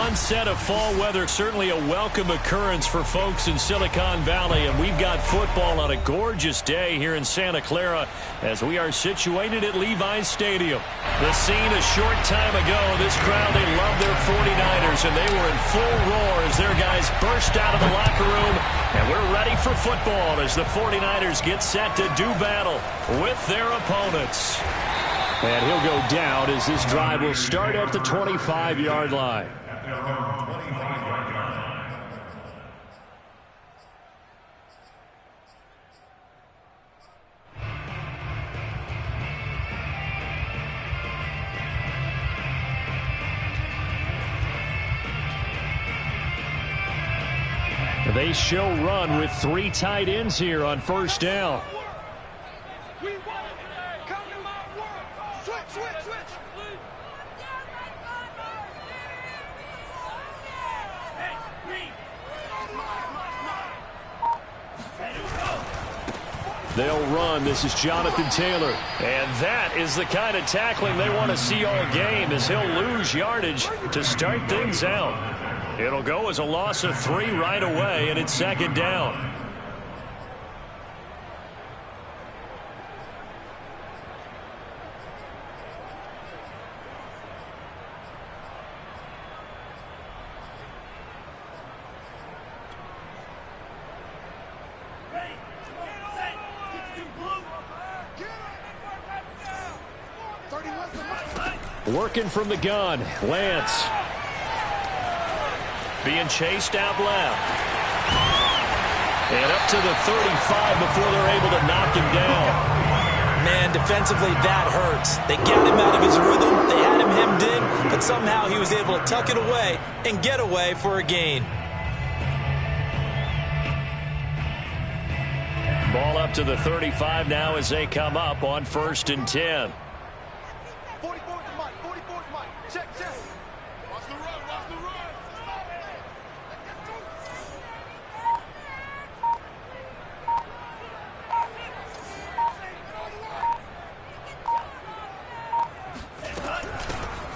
onset of fall weather, certainly a welcome occurrence for folks in Silicon Valley, and we've got football on a gorgeous day here in Santa Clara as we are situated at Levi's Stadium. The scene a short time ago, this crowd, they love their 49ers, and they were in full roar as their guys burst out of the locker room, and we're ready for football as the 49ers get set to do battle with their opponents. And he'll go down as this drive will start at the 25-yard line. They show run with 3 tight ends here on first down. They'll run. This is Jonathan Taylor. And that is the kind of tackling they want to see all game as he'll lose yardage to start things out. It'll go as a loss of 3 right away, and it's second down. Working from the gun, Lance. Being chased out left. And up to the 35 before they're able to knock him down. Man, defensively, that hurts. They got him out of his rhythm. They had him hemmed in, but somehow he was able to tuck it away and get away for a gain. Ball up to the 35 now as they come up on 1st and 10.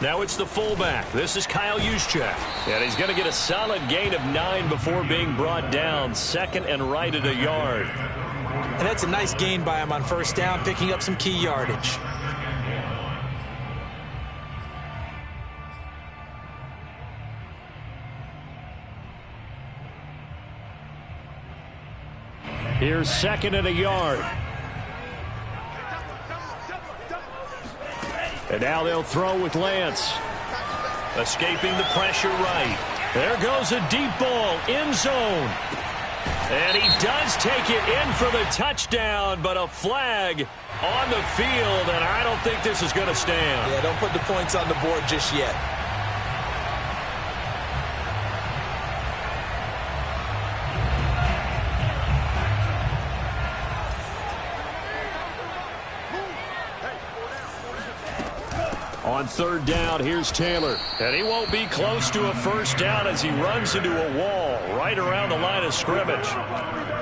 Now it's the fullback. This is Kyle Juszczyk. And he's going to get a solid gain of 9 before being brought down. Second and right at a yard. And that's a nice gain by him on first down, picking up some key yardage. Here's second and a yard. And now they'll throw with Lance. Escaping the pressure right. There goes a deep ball, end zone. And he does take it in for the touchdown, but a flag on the field, and I don't think this is going to stand. Yeah, don't put the points on the board just yet. On 3rd down, here's Taylor. And he won't be close to a first down as he runs into a wall right around the line of scrimmage.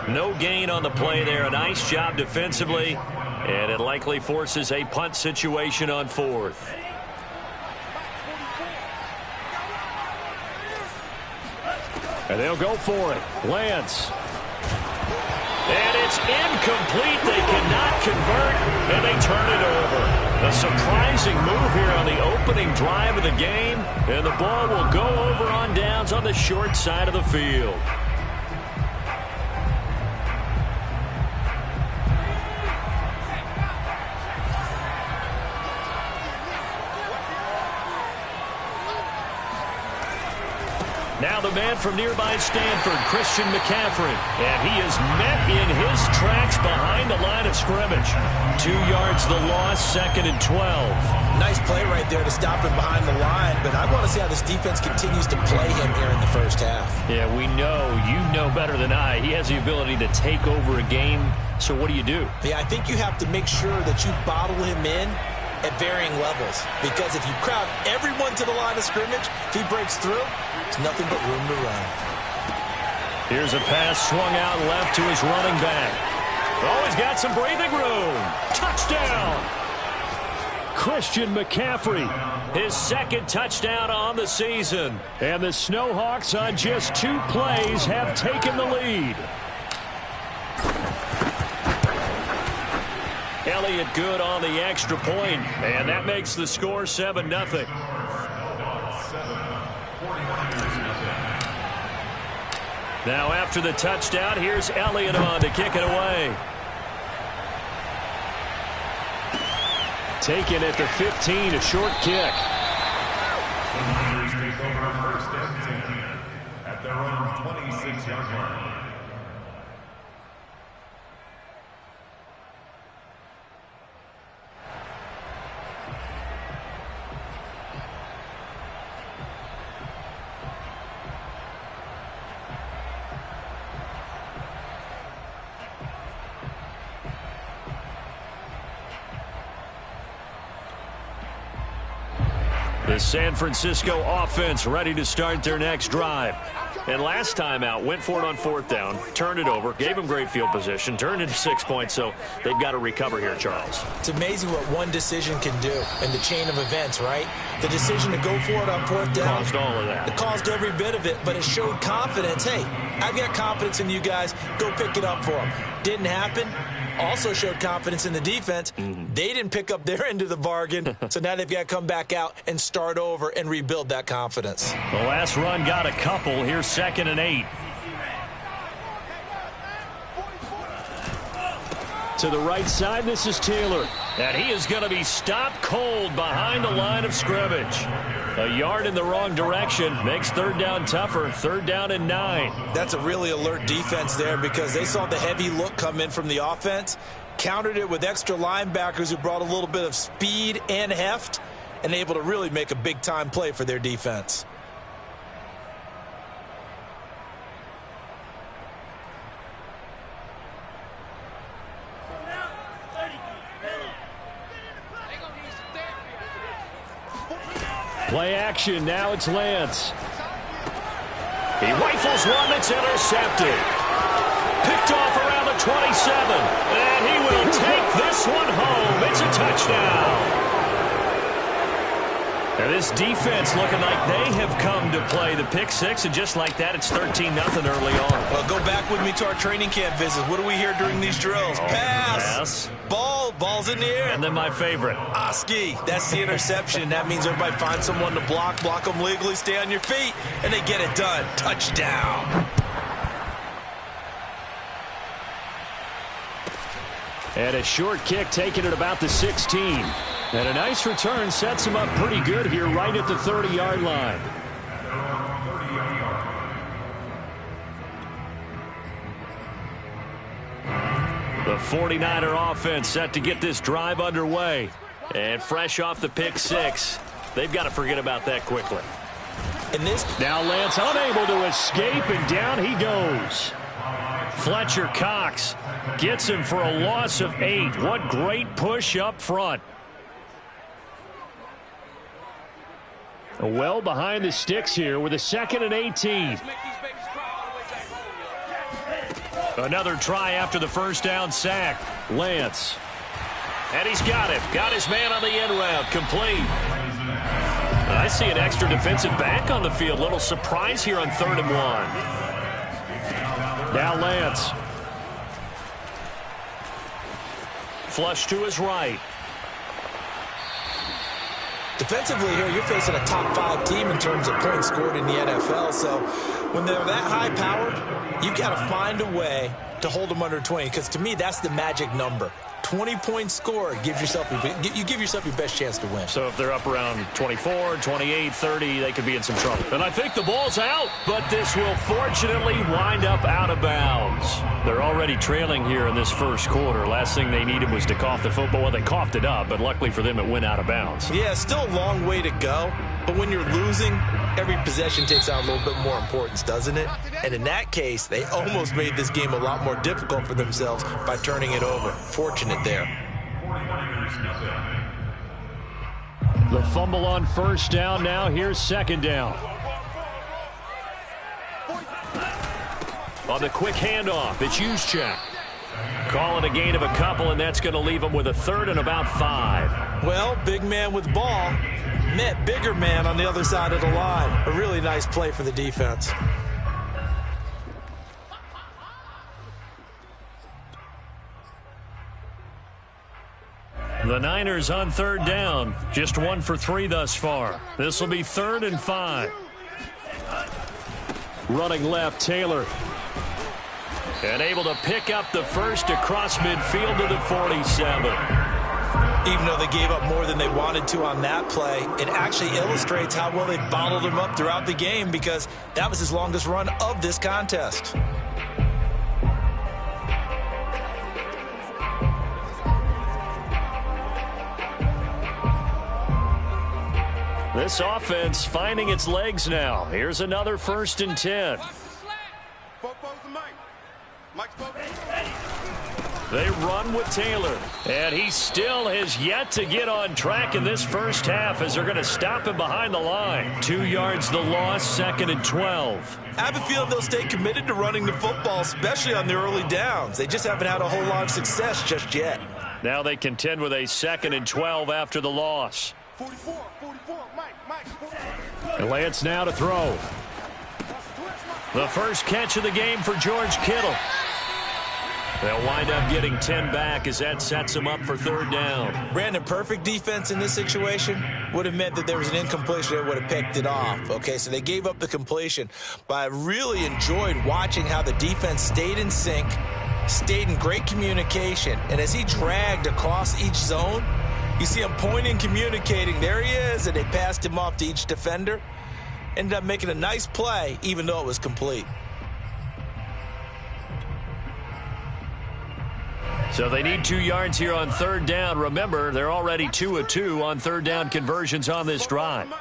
No gain on the play there. A nice job defensively. And it likely forces a punt situation on 4th. And they'll go for it. Lance. And it's incomplete. They cannot convert, and they turn it over. A surprising move here on the opening drive of the game, and the ball will go over on downs on the short side of the field. Now the man from nearby Stanford, Christian McCaffrey. And he is met in his tracks behind the line of scrimmage. 2 yards the loss, 2nd and 12. Nice play right there to stop him behind the line, but I want to see how this defense continues to play him here in the first half. Yeah, we know, you know better than I, he has the ability to take over a game. So what do you do? Yeah, I think you have to make sure that you bottle him in at varying levels, because if you crowd everyone to the line of scrimmage, if he breaks through, there's nothing but room to run. Here's a pass swung out left to his running back. Oh, he's got some breathing room. Touchdown! Christian McCaffrey. His second touchdown on the season. And the Snowhawks on just 2 plays have taken the lead. Elliott good on the extra point, and that makes the score 7-0. Now after the touchdown, here's Elliott on to kick it away. Taken at the 15, a short kick. Take over first and 10 at their own 26-yard line. The San Francisco offense ready to start their next drive. And last time out, went for it on 4th down, turned it over, gave them great field position, turned it to 6 points, so they've got to recover here, Charles. It's amazing what one decision can do in the chain of events, right? The decision to go for it on 4th down. Caused all of that. It caused every bit of it, but it showed confidence. Hey, I've got confidence in you guys. Go pick it up for them. Didn't happen. Also showed confidence in the defense. They didn't pick up their end of the bargain, so now they've got to come back out and start over and rebuild that confidence. The last run got a couple. Here's 2nd and 8. To the right side, this is Taylor. And he is going to be stopped cold behind the line of scrimmage. A yard in the wrong direction makes 3rd down tougher. 3rd down and 9. That's a really alert defense there because they saw the heavy look come in from the offense, countered it with extra linebackers who brought a little bit of speed and heft, and able to really make a big-time play for their defense. Play action. Now it's Lance. He rifles one that's intercepted. Picked off around the 27. And he will take this one home. It's a touchdown. And this defense looking like they have come to play the pick 6. And just like that, it's 13-0 early on. Well, go back with me to our training camp visits. What do we hear during these drills? Pass. Ball's in the air. And then my favorite. Oski, that's the interception. That means everybody finds someone to block them legally, stay on your feet, and they get it done. Touchdown. And a short kick taken at about the 16. And a nice return sets him up pretty good here right at the 30-yard line. The 49er offense set to get this drive underway. And fresh off the pick 6, they've got to forget about that quickly. Now Lance unable to escape, and down he goes. Fletcher Cox gets him for a loss of 8. What great push up front. Well behind the sticks here with a 2nd and 18. Another try after the first down sack. Lance. And he's got it. Got his man on the end route. Complete. I see an extra defensive back on the field. Little surprise here on 3rd and 1. Now Lance. Flush to his right. Defensively here, you're facing a top 5 team in terms of points scored in the NFL. So when they're that high-powered, you've got to find a way to hold them under 20. Because to me, that's the magic number. 20 points scored, you give yourself your best chance to win. So if they're up around 24, 28, 30, they could be in some trouble. And I think the ball's out, but this will fortunately wind up out of bounds. They're already trailing here in this first quarter. Last thing they needed was to cough the football. Well, they coughed it up, but luckily for them, it went out of bounds. Yeah, still a long way to go. But when you're losing, every possession takes on a little bit more importance, doesn't it? And in that case, they almost made this game a lot more difficult for themselves by turning it over. Fortunate there. The fumble on first down. Now here's 2nd down. On the quick handoff, it's Juszczyk. Call it a gain of a couple, and that's going to leave them with a third and about 5. Well, big man with ball met bigger man on the other side of the line. A really nice play for the defense. The Niners on third down. Just 1 for 3 thus far. This will be 3rd and 5. Running left, Taylor. And able to pick up the first across midfield to the 47. Even though they gave up more than they wanted to on that play, it actually illustrates how well they bottled him up throughout the game, because that was his longest run of this contest. This offense finding its legs now. Here's another 1st and 10. They run with Taylor, and he still has yet to get on track in this first half as they're going to stop him behind the line. 2 yards the loss, 2nd and 12. I have a feeling they'll stay committed to running the football, especially on the early downs. They just haven't had a whole lot of success just yet. Now they contend with a 2nd and 12 after the loss. 44, Mike. And Lance now to throw. The first catch of the game for George Kittle. They'll wind up getting 10 back as that sets them up for 3rd down. Brandon, perfect defense in this situation would have meant that there was an incompletion that would have picked it off. Okay, so they gave up the completion. But I really enjoyed watching how the defense stayed in sync, stayed in great communication. And as he dragged across each zone, you see him pointing, communicating. There he is, and they passed him off to each defender. Ended up making a nice play, even though it was complete. So they need 2 yards here on 3rd down. Remember, they're already 2 of 2 on 3rd down conversions on this drive.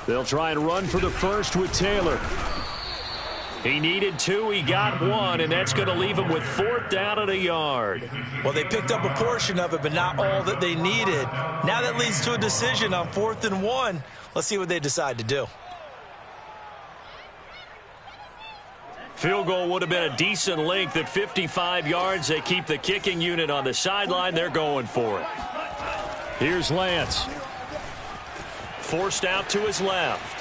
They'll try and run for the first with Taylor. He needed 2, he got 1, and that's going to leave him with 4th down and a yard. Well, they picked up a portion of it, but not all that they needed. Now that leads to a decision on 4th and 1. Let's see what they decide to do. Field goal would have been a decent length at 55 yards. They keep the kicking unit on the sideline. They're going for it. Here's Lance. Forced out to his left.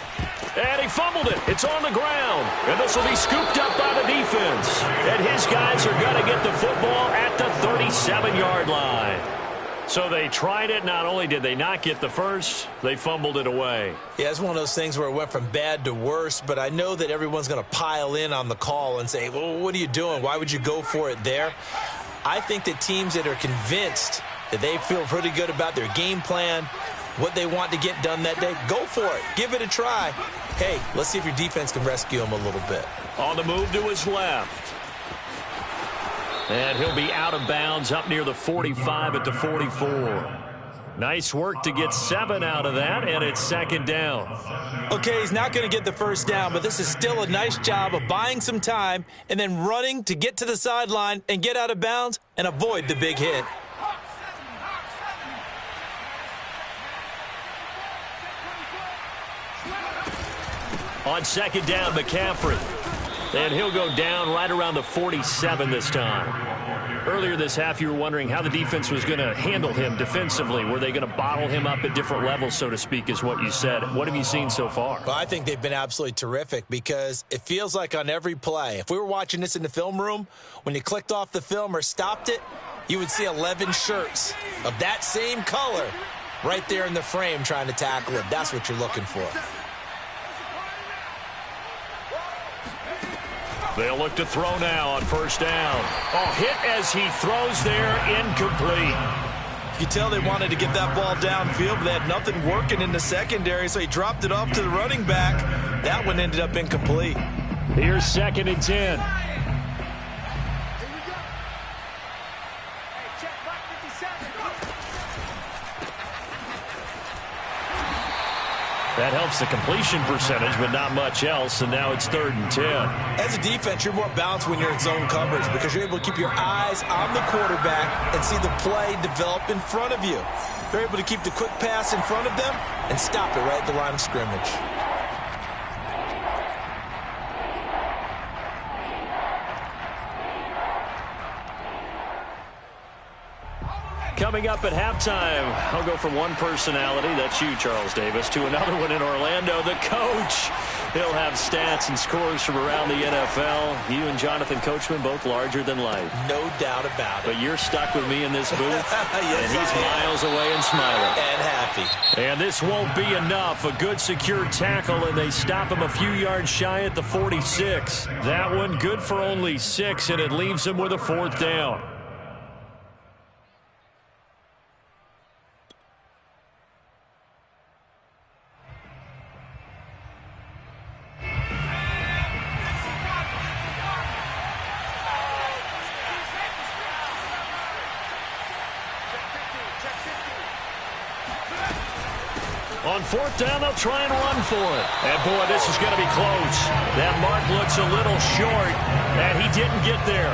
And he fumbled it. It's on the ground. And this will be scooped up by the defense. And his guys are going to get the football at the 37-yard line. So they tried it. Not only did they not get the first, they fumbled it away. Yeah, it's one of those things where it went from bad to worse, but I know that everyone's going to pile in on the call and say, well, what are you doing? Why would you go for it there? I think that teams that are convinced that they feel pretty good about their game plan, what they want to get done that day, go for it. Give it a try. Hey, let's see if your defense can rescue them a little bit. On the move to his left. And he'll be out of bounds up near the 45 at the 44. Nice work to get 7 out of that, and it's 2nd down. Okay, he's not going to get the first down, but this is still a nice job of buying some time and then running to get to the sideline and get out of bounds and avoid the big hit. On 2nd down, McCaffrey. And he'll go down right around the 47 this time. Earlier this half, you were wondering how the defense was going to handle him defensively. Were they going to bottle him up at different levels, so to speak, is what you said. What have you seen so far? Well, I think they've been absolutely terrific because it feels like on every play, if we were watching this in the film room, when you clicked off the film or stopped it, you would see 11 shirts of that same color right there in the frame trying to tackle it. That's what you're looking for. They'll look to throw now on 1st down. Oh, hit as he throws there, incomplete. You tell they wanted to get that ball downfield, but they had nothing working in the secondary, so he dropped it off to the running back. That one ended up incomplete. Here's 2nd and 10. That helps the completion percentage, but not much else, and now it's 3rd and 10. As a defense, you're more balanced when you're in zone coverage because you're able to keep your eyes on the quarterback and see the play develop in front of you. You're able to keep the quick pass in front of them and stop it right at the line of scrimmage. Coming up at halftime, I'll go from one personality, that's you, Charles Davis, to another one in Orlando, the coach. He'll have stats and scores from around the NFL. You and Jonathan Coachman, both larger than life. No doubt about it. But you're stuck with me in this booth, yes, and he's miles away and smiling. And happy. And this won't be enough. A good secure tackle, and they stop him a few yards shy at the 46. That one good for only 6, and it leaves him with a 4th down. On 4th down, they'll try and run for it. And, boy, this is going to be close. That mark looks a little short, and he didn't get there.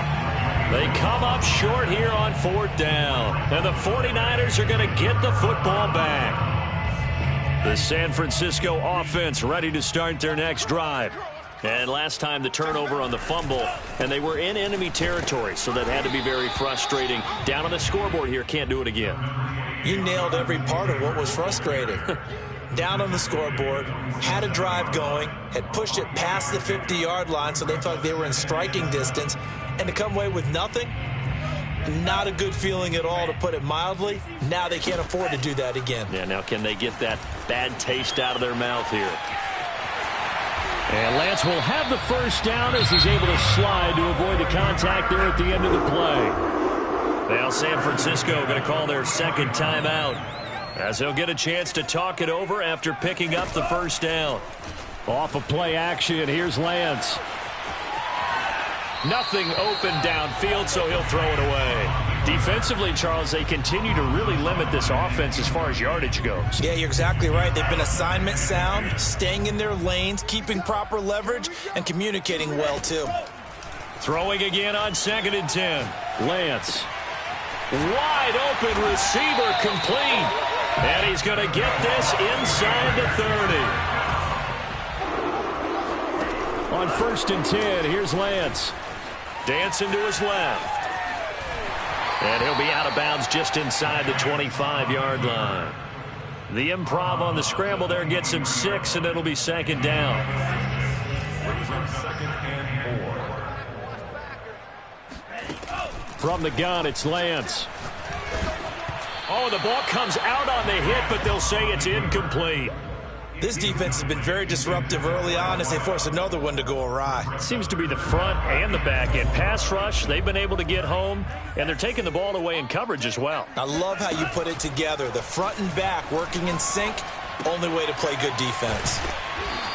They come up short here on 4th down. And the 49ers are going to get the football back. The San Francisco offense ready to start their next drive. And last time the turnover on the fumble, and they were in enemy territory, so that had to be very frustrating. Down on the scoreboard here, can't do it again. You nailed every part of what was frustrating. Down on the scoreboard, had a drive going, had pushed it past the 50-yard line, so they thought they were in striking distance, and to come away with nothing, not a good feeling at all, to put it mildly. Now they can't afford to do that again. Yeah, now can they get that bad taste out of their mouth here? And Lance will have the 1st down as he's able to slide to avoid the contact there at the end of the play. Now San Francisco going to call their 2nd timeout as they'll get a chance to talk it over after picking up the 1st down. Off of play action, here's Lance. Nothing open downfield, so he'll throw it away. Defensively, Charles, they continue to really limit this offense as far as yardage goes. Yeah, you're exactly right. They've been assignment sound, staying in their lanes, keeping proper leverage, and communicating well, too. Throwing again on 2nd and 10. Lance. Wide open receiver complete. And he's going to get this inside the 30. On 1st and 10, here's Lance. Dancing to his left. And he'll be out of bounds just inside the 25-yard line. The improv on the scramble there gets him 6, and it'll be 2nd down. From the gun, it's Lance. Oh, the ball comes out on the hit, but they'll say it's incomplete. This defense has been very disruptive early on as they force another one to go awry. It seems to be the front and the back end. Pass rush, they've been able to get home, and they're taking the ball away in coverage as well. I love how you put it together. The front and back working in sync, only way to play good defense.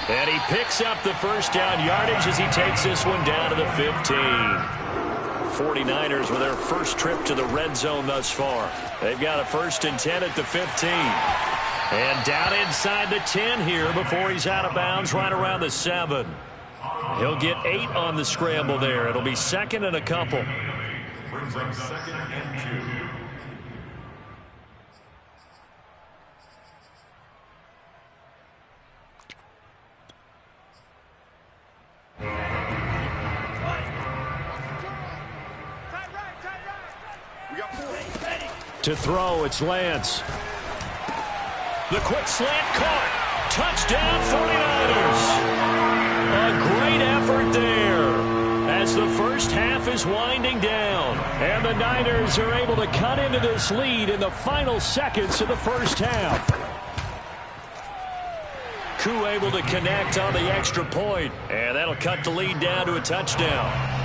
And he picks up the 1st down yardage as he takes this one down to the 15. 49ers with their first trip to the red zone thus far. They've got a 1st and 10 at the 15. And down inside the 10 here before he's out of bounds right around the 7. He'll get 8 on the scramble there. It'll be 2nd and a couple. Brings up 2nd and 2. To throw, it's Lance. The quick slant caught. Touchdown 49ers. A great effort there as the first half is winding down. And the Niners are able to cut into this lead in the final seconds of the first half. Koo able to connect on the extra point. And that'll cut the lead down to a touchdown.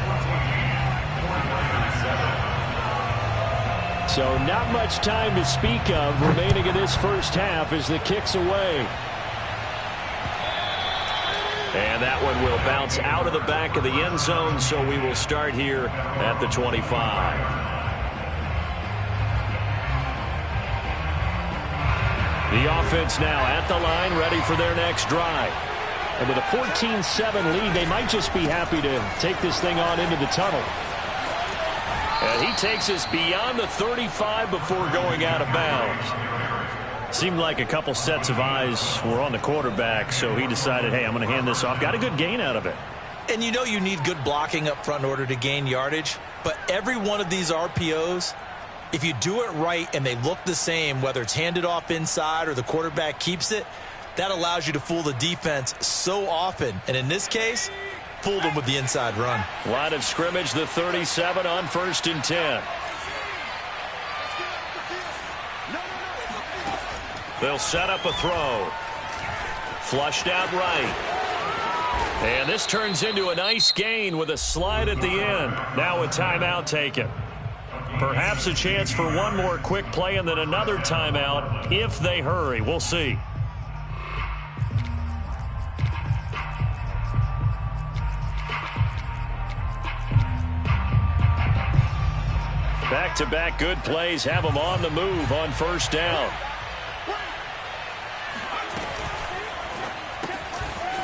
So not much time to speak of remaining in this first half as the kick's away. And that one will bounce out of the back of the end zone, so we will start here at the 25. The offense now at the line, ready for their next drive. And with a 14-7 lead, they might just be happy to take this thing on into the tunnel. And he takes us beyond the 35 before going out of bounds. Seemed like a couple sets of eyes were on the quarterback, so he decided, hey, I'm going to hand this off. Got a good gain out of it. And you know you need good blocking up front in order to gain yardage, but every one of these RPOs If you do it right and they look the same, whether it's handed off inside or the quarterback keeps it, that allows you to fool the defense so often. And in this case, fooled them with the inside run. Line of scrimmage, the 37 on 1st and 10. They'll set up a throw. Flushed out right. And this turns into a nice gain with a slide at the end. Now a timeout taken. Perhaps a chance for one more quick play and then another timeout if they hurry. We'll see. Back-to-back good plays have them on the move on 1st down.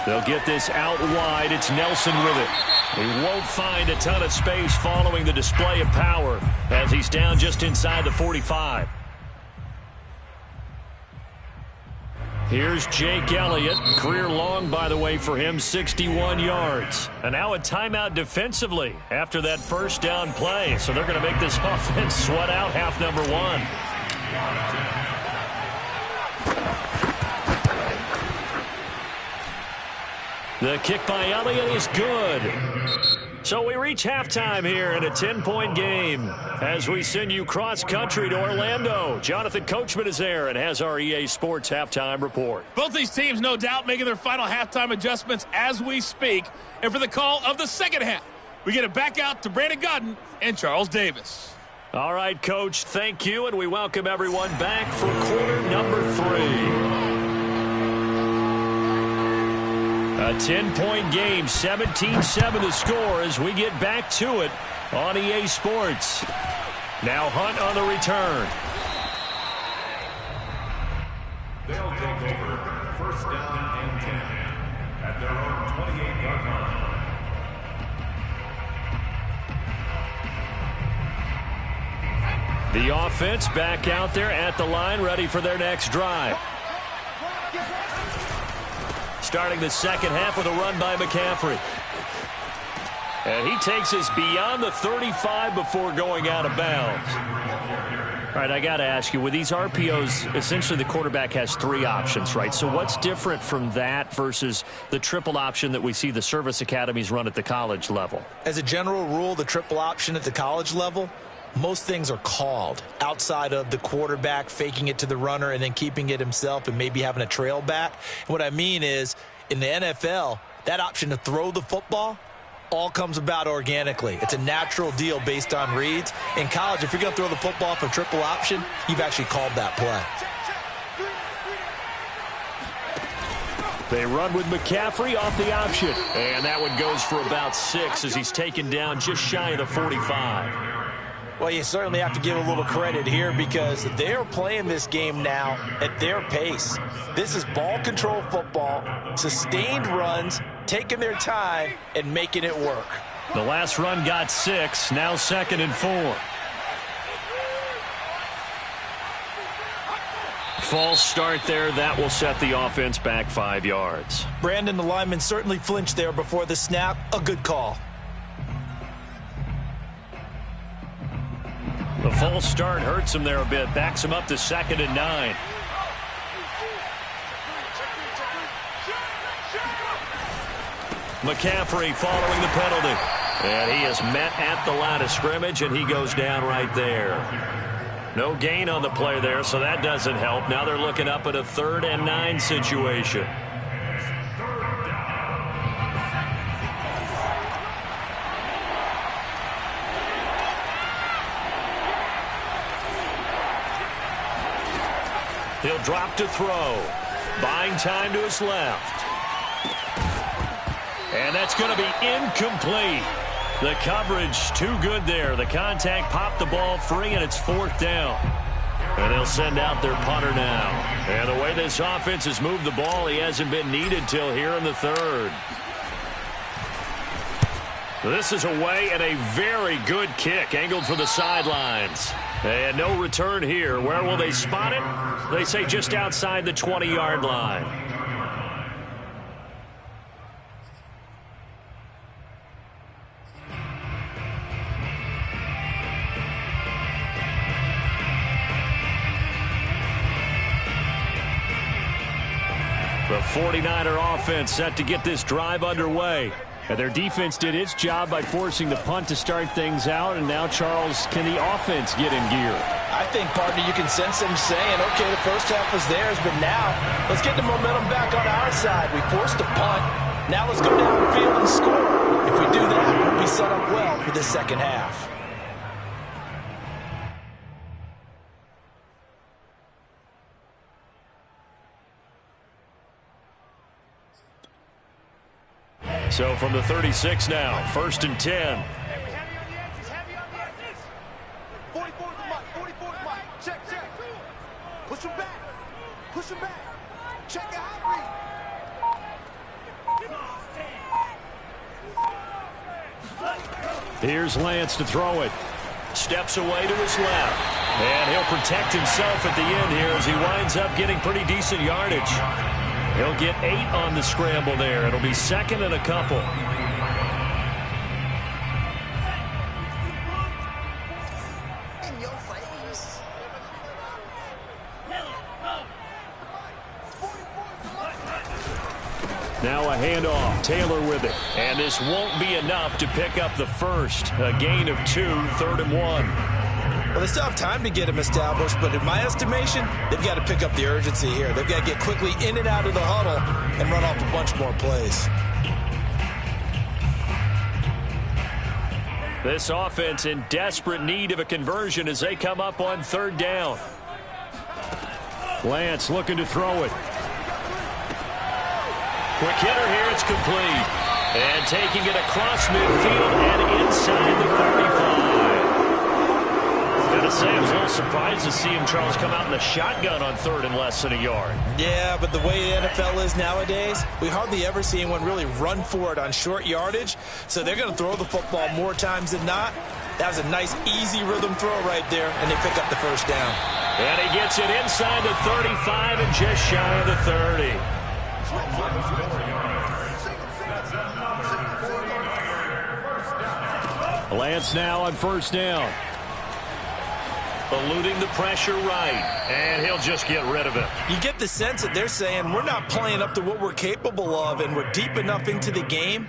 They'll get this out wide. It's Nelson with it. He won't find a ton of space following the display of power as he's down just inside the 45. Here's Jake Elliott. Career long, by the way, for him, 61 yards. And now a timeout defensively after that 1st down play. So they're going to make this offense sweat out half number 1. The kick by Elliott is good. So we reach halftime here in a 10-point game as we send you cross-country to Orlando. Jonathan Coachman is there and has our EA Sports halftime report. Both these teams, no doubt, making their final halftime adjustments as we speak. And for the call of the second half, we get it back out to Brandon Gaudin and Charles Davis. All right, Coach, thank you, and we welcome everyone back for quarter number 3. A 10-point game, 17-7 the score as we get back to it on EA Sports. Now Hunt on the return. They'll take over 1st down and 10 at their own 28-yard line. The offense back out there at the line, ready for their next drive. Starting the second half with a run by McCaffrey. And he takes us beyond the 35 before going out of bounds. All right, I got to ask you, with these RPOs, essentially the quarterback has 3 options, right? So what's different from that versus the triple option that we see the service academies run at the college level? As a general rule, the triple option at the college level, most things are called outside of the quarterback faking it to the runner and then keeping it himself and maybe having a trail back. And what I mean is, in the NFL, that option to throw the football all comes about organically. It's a natural deal based on reads. In college, if you're going to throw the football for triple option, you've actually called that play. They run with McCaffrey off the option. And that one goes for about 6 as he's taken down just shy of the 45. Well, you certainly have to give a little credit here because they're playing this game now at their pace. This is ball control football, sustained runs, taking their time, and making it work. The last run got 6, now 2nd and 4. False start there. That will set the offense back 5 yards. Brandon, the lineman certainly flinched there before the snap. A good call. The false start hurts him there a bit. Backs him up to 2nd and 9. McCaffrey following the penalty. And he is met at the line of scrimmage, and he goes down right there. No gain on the play there, so that doesn't help. Now they're looking up at a 3rd and 9 situation. He'll drop to throw. Buying time to his left. And that's going to be incomplete. The coverage too good there. The contact popped the ball free, and it's 4th down. And they'll send out their punter now. And the way this offense has moved the ball, he hasn't been needed till here in the 3rd. This is away and a very good kick angled for the sidelines. And no return here. Where will they spot it? They say just outside the 20-yard line. The 49er offense set to get this drive underway. And their defense did its job by forcing the punt to start things out. And now, Charles, can the offense get in gear? I think, partner, you can sense them saying, okay, the first half was theirs, but now let's get the momentum back on our side. We forced a punt. Now let's go downfield and score. If we do that, we'll be set up well for the second half. So from the 36 now, 1st and 10. Heavy on the edges, heavy on the edges. 44's the mark, 44's the mark. Check. Push him back. Check your hot read. Here's Lance to throw it. Steps away to his left. And he'll protect himself at the end here as he winds up getting pretty decent yardage. He'll get 8 on the scramble there. It'll be 2nd and a couple. In your face. Now a handoff. Taylor with it. And this won't be enough to pick up the first. A gain of 2, 3rd and 1. Well, they still have time to get him established, but in my estimation, they've got to pick up the urgency here. They've got to get quickly in and out of the huddle and run off a bunch more plays. This offense in desperate need of a conversion as they come up on 3rd down. Lance looking to throw it. Quick hitter here, it's complete. And taking it across midfield and inside the 35. Gotta say, I was a little surprised to see him, Charles, come out in the shotgun on 3rd and less than a yard. Yeah, but the way the NFL is nowadays, we hardly ever see anyone really run for it on short yardage. So they're going to throw the football more times than not. That was a nice, easy rhythm throw right there, and they pick up the first down. And he gets it inside the 35 and just shy of the 30. Lance now on 1st down. Eluding the pressure right, and he'll just get rid of it. You get the sense that they're saying we're not playing up to what we're capable of, and we're deep enough into the game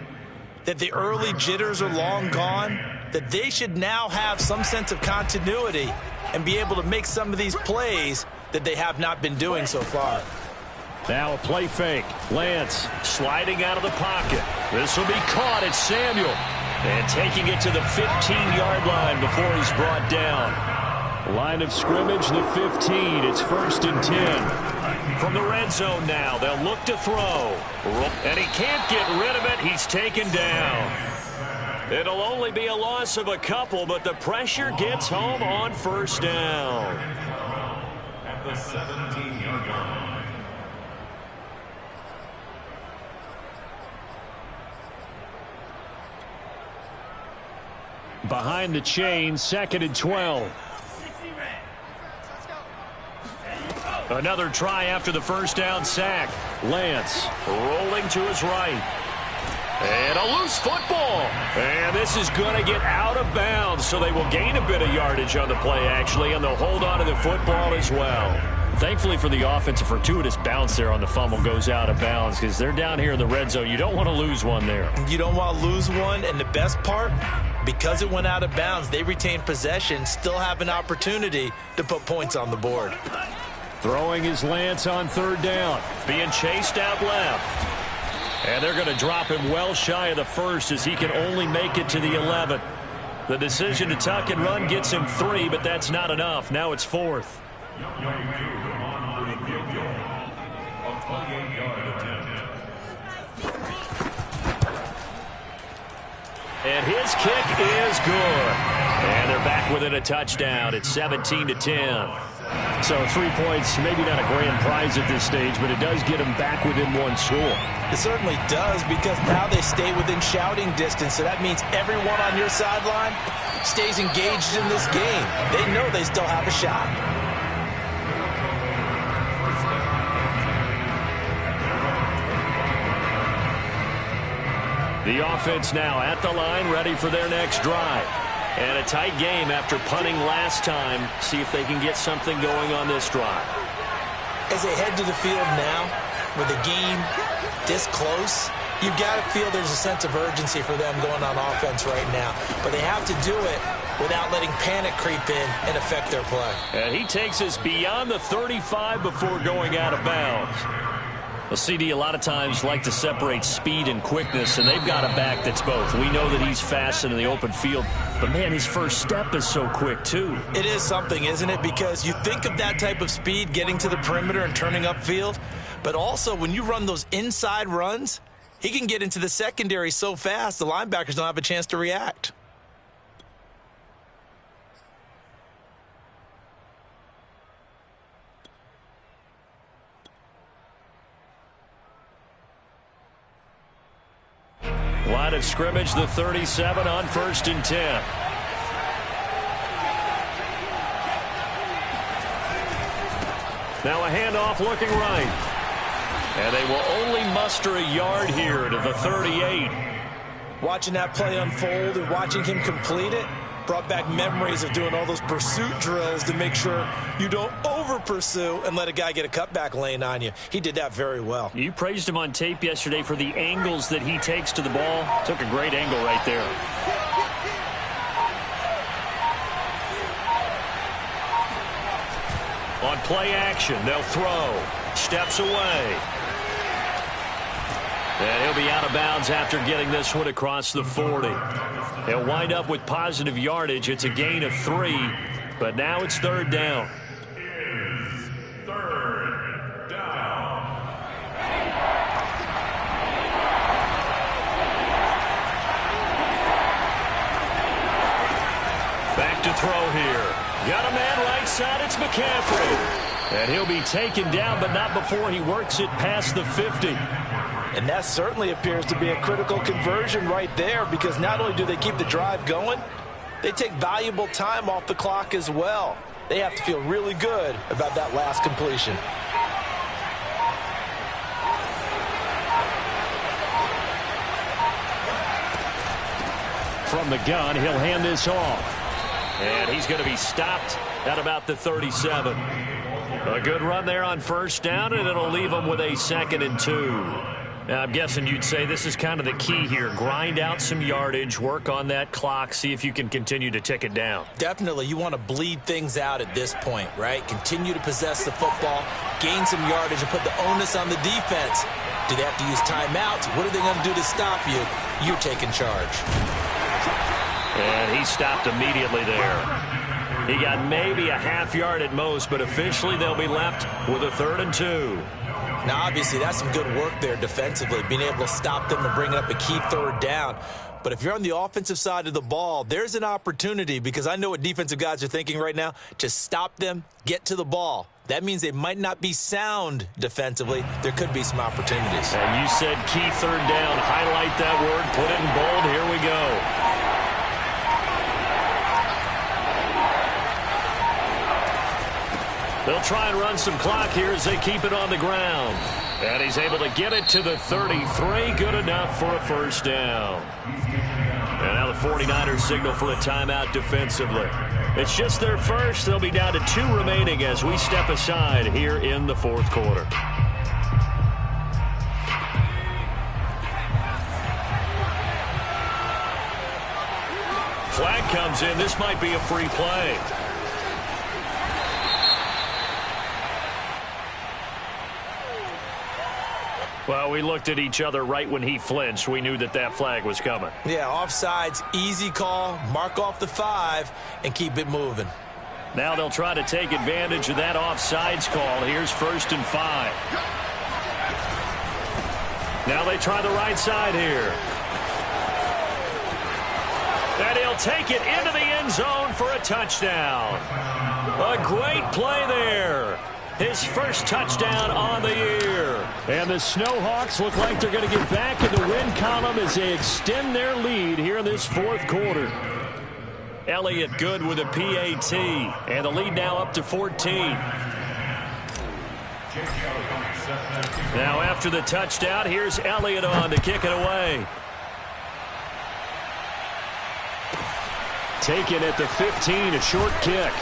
that the early jitters are long gone, that they should now have some sense of continuity and be able to make some of these plays that they have not been doing so far. Now a play fake. Lance sliding out of the pocket. This will be caught. It's Samuel. And taking it to the 15-yard line before he's brought down. Line of scrimmage, the 15. It's 1st and 10. From the red zone now, they'll look to throw. And he can't get rid of it. He's taken down. It'll only be a loss of a couple, but the pressure gets home on 1st down. At the 17-yard line. Behind the chain, 2nd and 12. Another try after the first down sack. Lance rolling to his right. And a loose football. And this is going to get out of bounds, so they will gain a bit of yardage on the play, actually, and they'll hold on to the football as well. Thankfully for the offense, a fortuitous bounce there on the fumble goes out of bounds because they're down here in the red zone. You don't want to lose one there. You don't want to lose one, and the best part, because it went out of bounds, they retain possession, still have an opportunity to put points on the board. Throwing his Lance on 3rd down. Being chased out left. And they're going to drop him well shy of the first as he can only make it to the 11. The decision to tuck and run gets him 3, but that's not enough. Now it's 4th. And his kick is good. And they're back within a touchdown. It's 17-10. So 3 points, maybe not a grand prize at this stage, but it does get them back within one score. It certainly does, because now they stay within shouting distance, so that means everyone on your sideline stays engaged in this game. They know they still have a shot. The offense now at the line, ready for their next drive. And a tight game after punting last time. See if they can get something going on this drive. As they head to the field now, with a game this close, you've got to feel there's a sense of urgency for them going on offense right now. But they have to do it without letting panic creep in and affect their play. And he takes us beyond the 35 before going out of bounds. Well, CD, a lot of times like to separate speed and quickness, and they've got a back that's both. We know that he's fast in the open field, but, man, his first step is so quick, too. It is something, isn't it? Because you think of that type of speed getting to the perimeter and turning upfield, but also when you run those inside runs, he can get into the secondary so fast the linebackers don't have a chance to react. Line of scrimmage, the 37 on 1st and 10. Now a handoff looking right. And they will only muster a yard here to the 38. Watching that play unfold and watching him complete it brought back memories of doing all those pursuit drills to make sure you don't over-pursue and let a guy get a cutback lane on you. He did that very well. You praised him on tape yesterday for the angles that he takes to the ball. Took a great angle right there. On play action, they'll throw. Steps away. And he'll be out of bounds after getting this one across the 40. He'll wind up with positive yardage. It's a gain of 3, but now it's 3rd down. Is 3rd down. Back to throw here. Got a man right side. It's McCaffrey. And he'll be taken down, but not before he works it past the 50. And that certainly appears to be a critical conversion right there, because not only do they keep the drive going, they take valuable time off the clock as well. They have to feel really good about that last completion. From the gun, he'll hand this off. And he's going to be stopped at about the 37. A good run there on 1st down, and it'll leave him with a 2nd and 2. Now, I'm guessing you'd say this is kind of the key here. Grind out some yardage, work on that clock, see if you can continue to tick it down. Definitely, you want to bleed things out at this point, right? Continue to possess the football, gain some yardage, and put the onus on the defense. Do they have to use timeouts? What are they going to do to stop you? You're taking charge. And he stopped immediately there. He got maybe a half yard at most, but officially they'll be left with a 3rd and 2. Now, obviously, that's some good work there defensively, being able to stop them and bring up a key 3rd down. But if you're on the offensive side of the ball, there's an opportunity, because I know what defensive guys are thinking right now, to stop them, get to the ball. That means they might not be sound defensively. There could be some opportunities. And you said key 3rd down. Highlight that word. Put it in bold. Here we go. They'll try and run some clock here as they keep it on the ground. And he's able to get it to the 33. Good enough for a 1st down. And now the 49ers signal for a timeout defensively. It's just their first. They'll be down to 2 remaining as we step aside here in the 4th quarter. Flag comes in. This might be a free play. Well, we looked at each other right when he flinched. We knew that that flag was coming. Yeah, offsides, easy call, mark off the 5, and keep it moving. Now they'll try to take advantage of that offsides call. Here's 1st and 5. Now they try the right side here. And he'll take it into the end zone for a touchdown. A great play there. His first touchdown on the year. And the Snowhawks look like they're going to get back in the win column as they extend their lead here in this 4th quarter. Elliott good with a PAT. And the lead now up to 14. Now after the touchdown, here's Elliott on to kick it away. Taken at the 15, a short kick.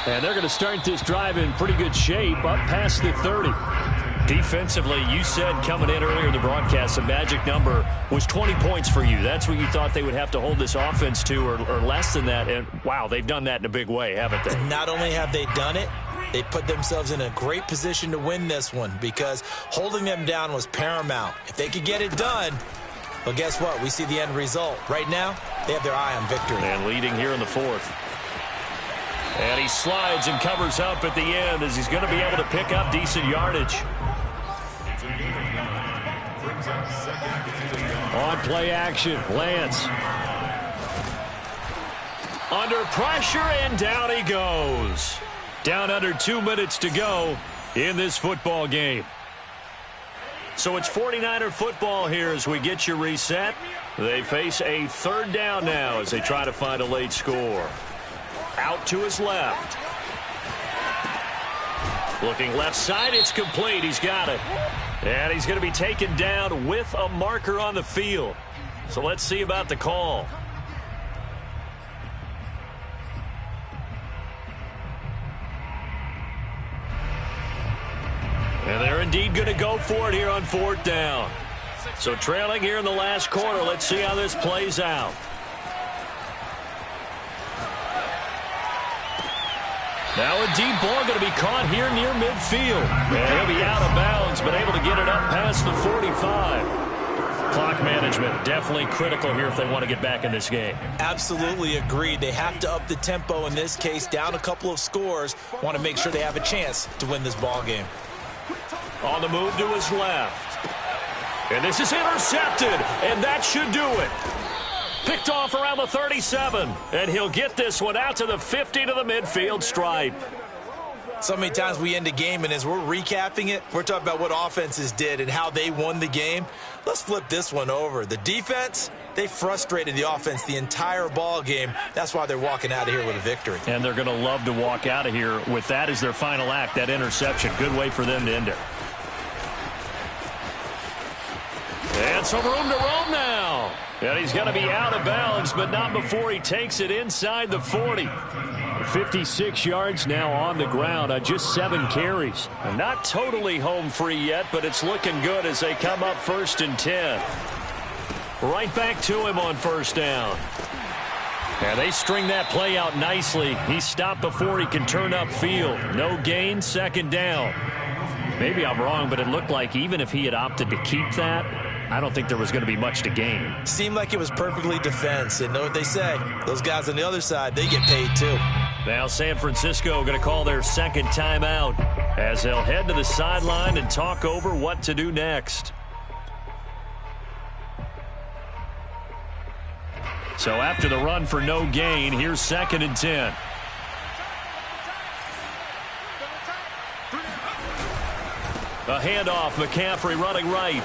And they're going to start this drive in pretty good shape up past the 30. Defensively, you said coming in earlier in the broadcast, the magic number was 20 points for you. That's what you thought they would have to hold this offense to, or less than that. And, wow, they've done that in a big way, haven't they? Not only have they done it, they put themselves in a great position to win this one because holding them down was paramount. If they could get it done, well, guess what? We see the end result. Right now, they have their eye on victory. And leading here in the fourth. And he slides and covers up at the end as he's going to be able to pick up decent yardage. On play action, Lance. Under pressure, and down he goes. Down under 2 minutes to go in this football game. So it's 49er football here as we get you reset. They face a third down now as they try to find a late score. Out to his left. Looking left side, it's complete. He's got it. And he's going to be taken down with a marker on the field. So let's see about the call. And they're indeed going to go for it here on fourth down. So trailing here in the last quarter. Let's see how this plays out. Now a deep ball going to be caught here near midfield. And he'll be out of bounds, but able to get it up past the 45. Clock management definitely critical here if they want to get back in this game. Absolutely agreed. They have to up the tempo in this case, down a couple of scores. Want to make sure they have a chance to win this ball game. On the move to his left. And this is intercepted, and that should do it. Picked off around the 37, and he'll get this one out to the 50 to the midfield stripe. So many times we end a game, and as we're recapping it, we're talking about what offenses did and how they won the game. Let's flip this one over. The defense, they frustrated the offense the entire ball game. That's why they're walking out of here with a victory. And they're going to love to walk out of here with that as their final act, that interception. Good way for them to end it. And some room to roam now. And he's going to be out of bounds, but not before he takes it inside the 40. 56 yards now on the ground on just 7 carries. And not totally home free yet, but it's looking good as they come up 1st and 10. Right back to him on first down. And they string that play out nicely. He's stopped before he can turn upfield. No gain, 2nd down. Maybe I'm wrong, but it looked like even if he had opted to keep that, I don't think there was going to be much to gain. Seemed like it was perfectly defense. And know what they say, those guys on the other side, they get paid too. Now San Francisco going to call their 2nd timeout as they'll head to the sideline and talk over what to do next. So after the run for no gain, here's 2nd and 10. A handoff, McCaffrey running right.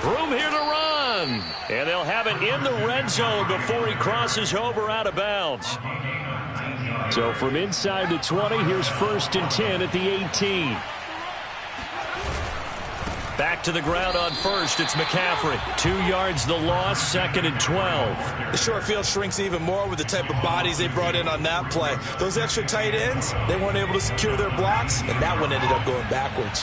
Room here to run. And they'll have it in the red zone before he crosses over out of bounds. So from inside the 20, here's 1st and 10 at the 18. Back to the ground on first. It's McCaffrey. 2 yards the loss, 2nd and 12. The short field shrinks even more with the type of bodies they brought in on that play. Those extra tight ends, they weren't able to secure their blocks, and that one ended up going backwards.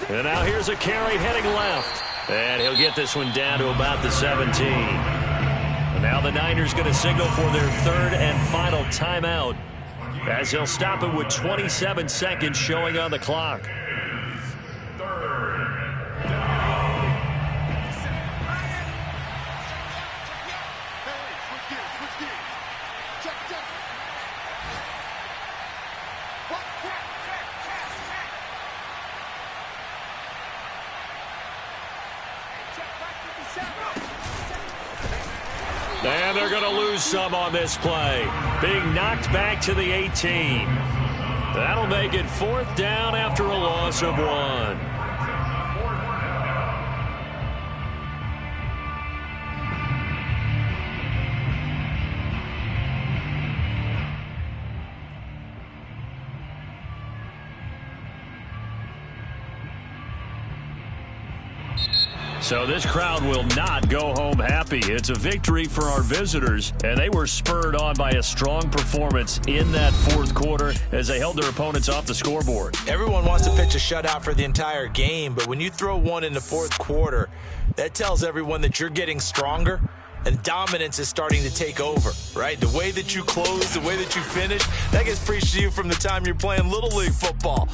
And now here's a carry heading left. And he'll get this one down to about the 17. And now the Niners going to signal for their 3rd and final timeout, as they'll stop it with 27 seconds showing on the clock. And they're going to lose some on this play. Being knocked back to the 18. That'll make it 4th down after a loss of 1. So this crowd will not go home happy. It's a victory for our visitors, and they were spurred on by a strong performance in that fourth quarter as they held their opponents off the scoreboard. Everyone wants to pitch a shutout for the entire game, but when you throw one in the fourth quarter, that tells everyone that you're getting stronger and dominance is starting to take over, right? The way that you close, the way that you finish, that gets preached to you from the time you're playing Little League football